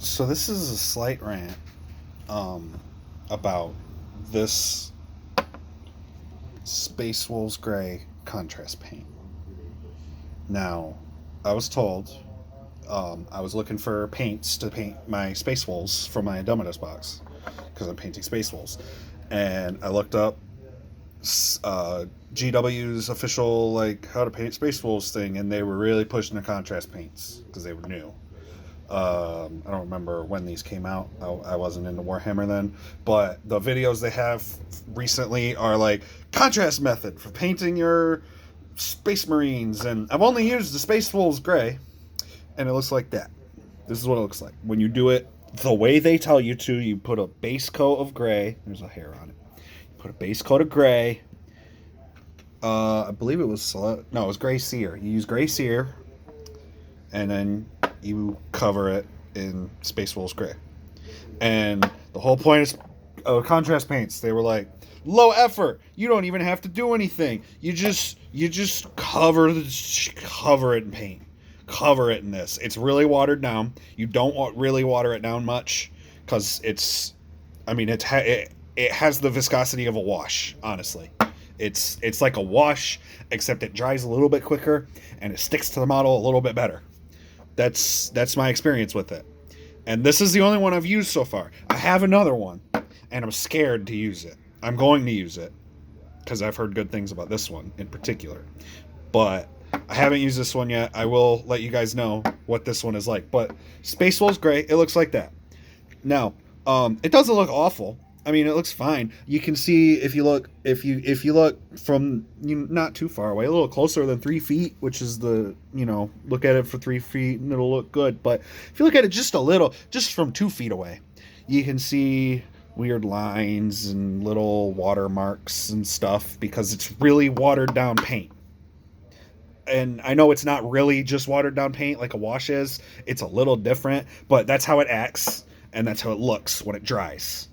So this is a slight rant um, about this Space Wolves Gray contrast paint. Now, I was told I was looking for paints to paint my Space Wolves for my Dominus box because I'm painting Space Wolves, and I looked up GW's official like how to paint Space Wolves thing, and they were really pushing the contrast paints because they were new. I don't remember when these came out. I wasn't into Warhammer then, but the videos they have recently are like contrast method for painting your Space Marines, and I've only used the Space Wolves Gray, and it looks like that. This is what it looks like when you do it the way they tell you to. You put a base coat of gray. There's a hair on it. You put a base coat of gray. I believe it was it was gray sear. You use gray sear, and then you cover it in Space Wolves Gray. And the whole point of contrast paints, they were like, low effort. You don't even have to do anything. You just cover it in paint. Cover it in this. It's really watered down. You don't really water it down much because it has the viscosity of a wash, honestly. It's like a wash, except it dries a little bit quicker and it sticks to the model a little bit better. That's my experience with it. And this is the only one I've used so far. I have another one, and I'm scared to use it. I'm going to use it, because I've heard good things about this one in particular. But I haven't used this one yet. I will let you guys know what this one is like. But Space Wolves Gray, it looks like that. Now, it doesn't look awful. I mean, it looks fine. You can see if you look from not too far away, a little closer than 3 feet, which is look at it for 3 feet and it'll look good. But if you look at it just from 2 feet away, you can see weird lines and little watermarks and stuff because it's really watered down paint. And I know it's not really just watered down paint like a wash is. It's a little different, but that's how it acts and that's how it looks when it dries.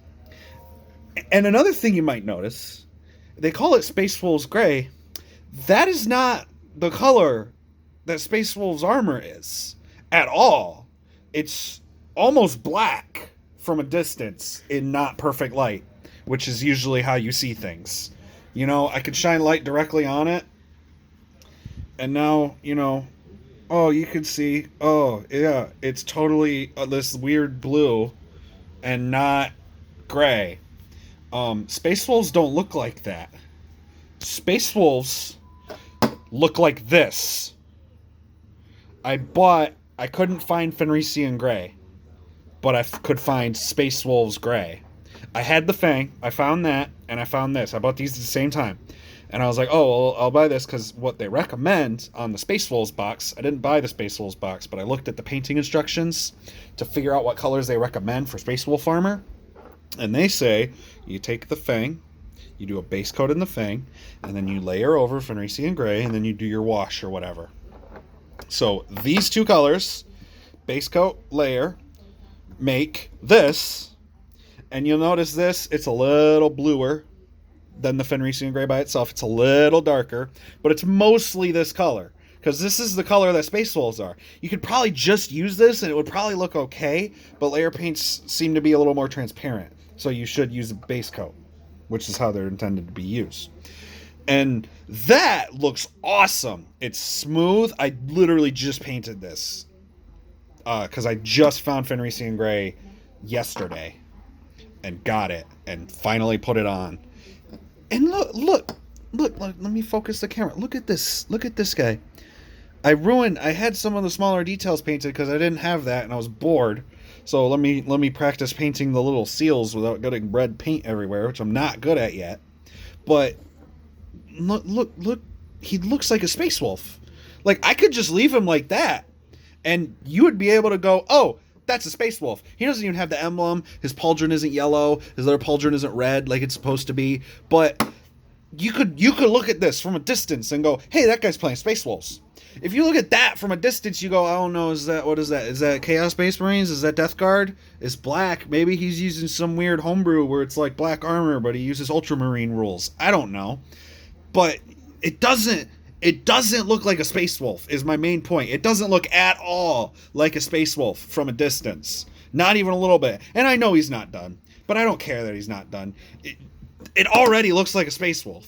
And another thing you might notice, they call it Space Wolves Gray. That is not the color that Space Wolves armor is at all. It's almost black from a distance in not perfect light, which is usually how you see things. I could shine light directly on it, and now, you can see, it's totally this weird blue and not gray. Space Wolves don't look like that. Space Wolves look like this. I couldn't find Fenrisian Gray, but I could find Space Wolves Gray. I had the Fang, I found that, and I found this. I bought these at the same time. And I was like, oh, well, I'll buy this because what they recommend on the Space Wolves box, I didn't buy the Space Wolves box, but I looked at the painting instructions to figure out what colors they recommend for Space Wolf armor. And they say you take the Fang, you do a base coat in the Fang, and then you layer over Fenrisian Gray, and then you do your wash or whatever. So these two colors, base coat, layer, make this, and you'll notice this, it's a little bluer than the Fenrisian Gray by itself. It's a little darker, but it's mostly this color, because this is the color that Space Wolves are. You could probably just use this, and it would probably look okay, but layer paints seem to be a little more transparent. So you should use a base coat, which is how they're intended to be used. And that looks awesome. It's smooth. I literally just painted this because I just found Fenrisian Gray yesterday and got it and finally put it on. And look, let me focus the camera. Look at this guy. I had some of the smaller details painted because I didn't have that and I was bored. So let me practice painting the little seals without getting red paint everywhere, which I'm not good at yet. But look, he looks like a Space Wolf. Like, I could just leave him like that, and you would be able to go, oh, that's a Space Wolf. He doesn't even have the emblem. His pauldron isn't yellow. His other pauldron isn't red like it's supposed to be. But you could look at this from a distance and go, hey, that guy's playing Space Wolves. If you look at that from a distance, you go, I don't know, what is that? Is that Chaos Space Marines? Is that Death Guard? It's black. Maybe he's using some weird homebrew where it's like black armor, but he uses Ultramarine rules. I don't know. But it doesn't look like a Space Wolf, is my main point. It doesn't look at all like a Space Wolf from a distance. Not even a little bit. And I know he's not done, but I don't care that he's not done. It already looks like a Space Wolf.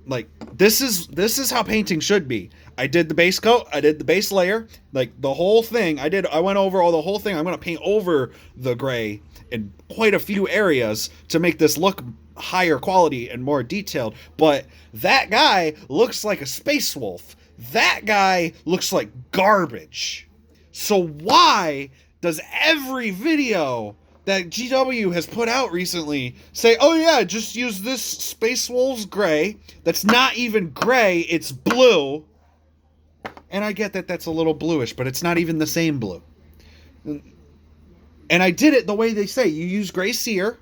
Like, this is how painting should be. I did the base coat, I did the base layer, like the whole thing. I went over all the whole thing. I'm going to paint over the gray in quite a few areas to make this look higher quality and more detailed. But that guy looks like a Space Wolf. That guy looks like garbage. So why does every video that GW has put out recently say, oh yeah, just use this Space Wolves gray that's not even gray, it's blue? And I get that that's a little bluish, but it's not even the same blue. And I did it the way they say. You use gray cere,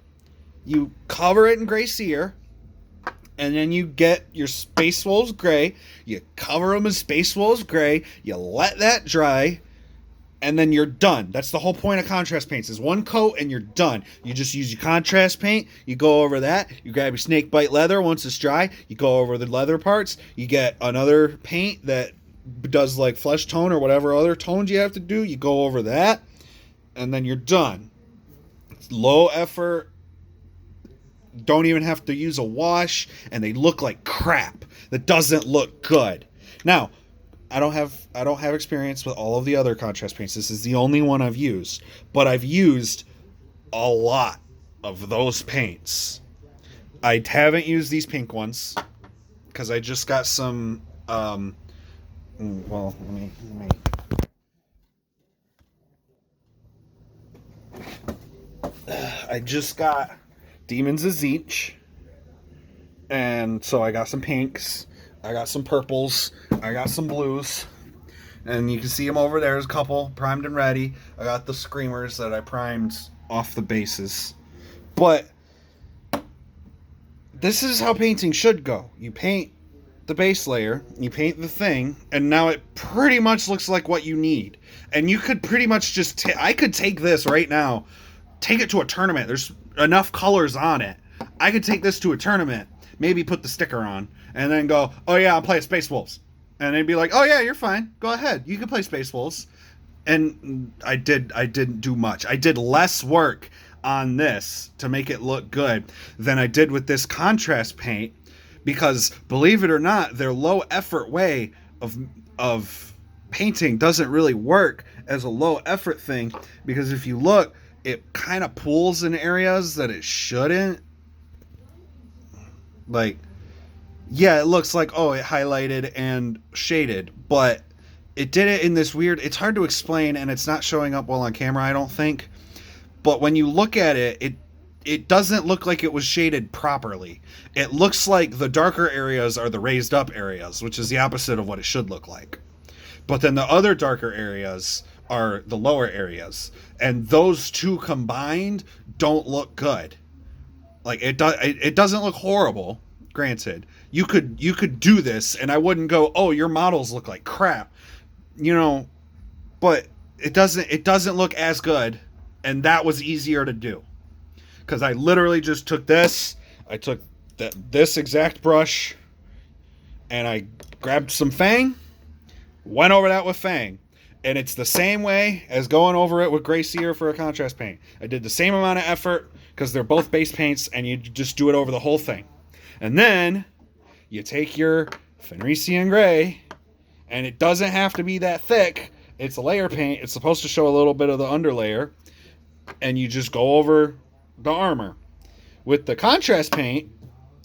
you cover it in gray cere, and then you get your Space Wolves gray, you cover them in Space Wolves gray, you let that dry, and then you're done. That's the whole point of contrast paints, is one coat and you're done. You just use your contrast paint, you go over that, you grab your Snakebite Leather once it's dry, you go over the leather parts, you get another paint that does like flesh tone or whatever other tones you have to do, you go over that, and then you're done. It's low effort, don't even have to use a wash, and they look like crap. That doesn't look good. Now, I don't have experience with all of the other contrast paints. This is the only one I've used, but I've used a lot of those paints. I haven't used these pink ones because I just got some. Well, let me. I just got Demons of Zeech, and so I got some pinks. I got some purples, I got some blues, and you can see them over there. There's a couple primed and ready. I got the Screamers that I primed off the bases. But this is how painting should go. You paint the base layer, you paint the thing, and now it pretty much looks like what you need. And you could pretty much just, I could take this right now, take it to a tournament. There's enough colors on it. I could take this to a tournament, maybe put the sticker on, and then go, oh yeah, I'll play Space Wolves. And they'd be like, oh yeah, you're fine. Go ahead. You can play Space Wolves. And I didn't do much. I did less work on this to make it look good than I did with this contrast paint, because believe it or not, their low effort way of painting doesn't really work as a low effort thing, because if you look, it kind of pools in areas that it shouldn't. Like, yeah, it looks like, oh, it highlighted and shaded, but it did it in this weird, it's hard to explain, and it's not showing up well on camera, I don't think. But when you look at it, it doesn't look like it was shaded properly. It looks like the darker areas are the raised up areas, which is the opposite of what it should look like. But then the other darker areas are the lower areas, and those two combined don't look good. Like, it doesn't look horrible, granted. You could do this and I wouldn't go, oh, your models look like crap, you know, but it doesn't look as good, and that was easier to do, because I literally just took this, I took this exact brush, and I grabbed some Fang, went over that with Fang, and it's the same way as going over it with Gray Cere for a contrast paint. I did the same amount of effort because they're both base paints, and you just do it over the whole thing. And then you take your Fenrisian Gray, and it doesn't have to be that thick. It's a layer paint. It's supposed to show a little bit of the underlayer, and you just go over the armor. With the contrast paint,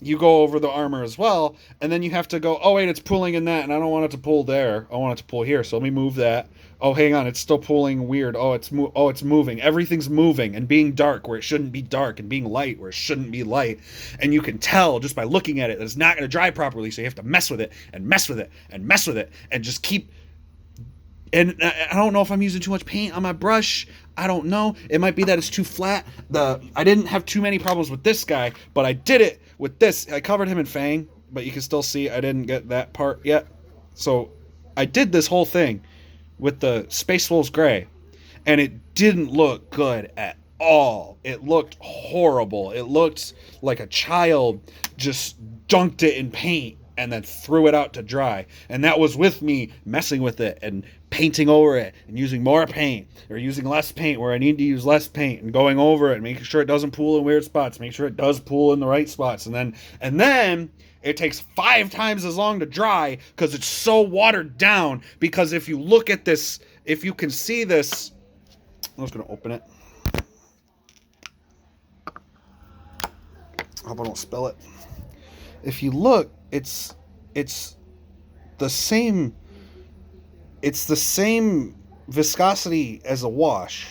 you go over the armor as well, and then you have to go, oh wait, it's pulling in that, and I don't want it to pull there. I want it to pull here, so let me move that. Oh, hang on, it's still pulling weird. Oh, it's moving. Everything's moving and being dark where it shouldn't be dark, and being light where it shouldn't be light. And you can tell just by looking at it that it's not going to dry properly, so you have to mess with it and mess with it and mess with it and just keep. And I don't know if I'm using too much paint on my brush. I don't know. It might be that it's too flat. I didn't have too many problems with this guy, but I did it with this. I covered him in Fang, but you can still see I didn't get that part yet. So I did this whole thing with the Space Wolves Gray, and it didn't look good at all. It looked horrible. It looked like a child just dunked it in paint and then threw it out to dry. And that was with me messing with it and painting over it and using more paint or using less paint where I need to use less paint and going over it and making sure it doesn't pool in weird spots, make sure it does pool in the right spots. And then it takes 5 times as long to dry because it's so watered down. Because if you look at this, if you can see this, I'm just going to open it. I hope I don't spill it. If you look, it's the same viscosity as a wash,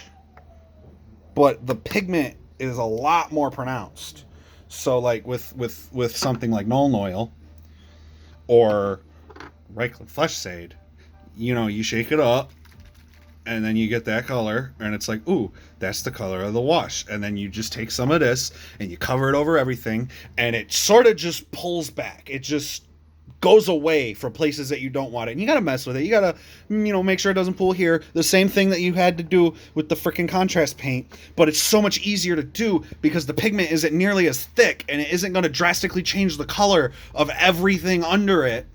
but the pigment is a lot more pronounced. So like with something like Nuln Oil or Reichland Fleshshade, you shake it up and then you get that color and it's like, ooh, that's the color of the wash. And then you just take some of this and you cover it over everything and it sort of just pulls back. It just goes away from places that you don't want it. And you got to mess with it. You got to, make sure it doesn't pool here. The same thing that you had to do with the freaking contrast paint, but it's so much easier to do because the pigment isn't nearly as thick and it isn't going to drastically change the color of everything under it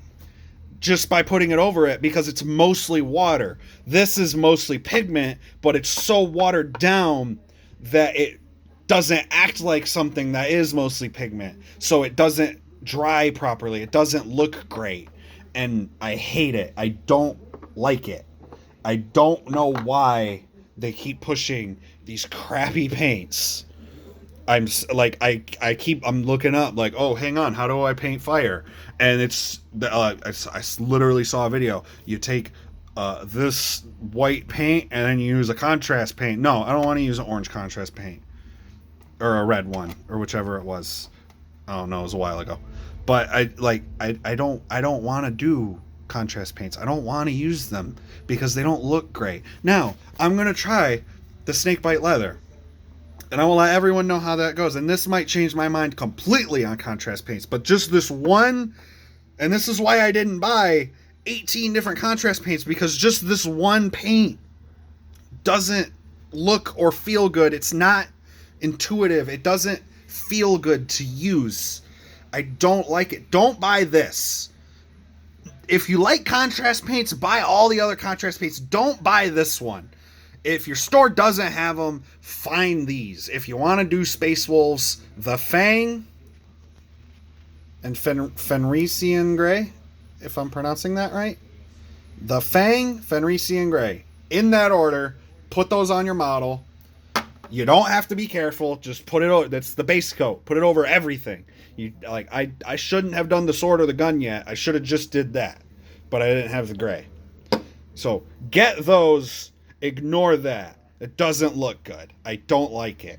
just by putting it over it because it's mostly water. This is mostly pigment, but it's so watered down that it doesn't act like something that is mostly pigment. So it doesn't dry properly. It doesn't look great. And I hate it. I don't like it. I don't know why they keep pushing these crappy paints. I'm looking up like, oh, hang on, how do I paint fire? And it's I literally saw a video. You take this white paint and then you use a contrast paint. No, I don't want to use an orange contrast paint or a red one or whichever it was. Oh no, it was a while ago. But I don't want to do contrast paints. I don't want to use them because they don't look great. Now I'm gonna try the Snakebite Leather. And I will let everyone know how that goes. And this might change my mind completely on contrast paints. But just this one, and this is why I didn't buy 18 different contrast paints, because just this one paint doesn't look or feel good. It's not intuitive. It doesn't feel good to use. I don't like it. Don't buy this. If you like contrast paints, buy all the other contrast paints. Don't buy this one. If your store doesn't have them, find these. If you want to do Space Wolves, the Fang and Fenrisian Gray, if I'm pronouncing that right. The Fang, Fenrisian Gray. In that order, put those on your model. You don't have to be careful. Just put it over. That's the base coat. Put it over everything. I shouldn't have done the sword or the gun yet. I should have just did that. But I didn't have the gray. So get those. Ignore that. It doesn't look good. I don't like it.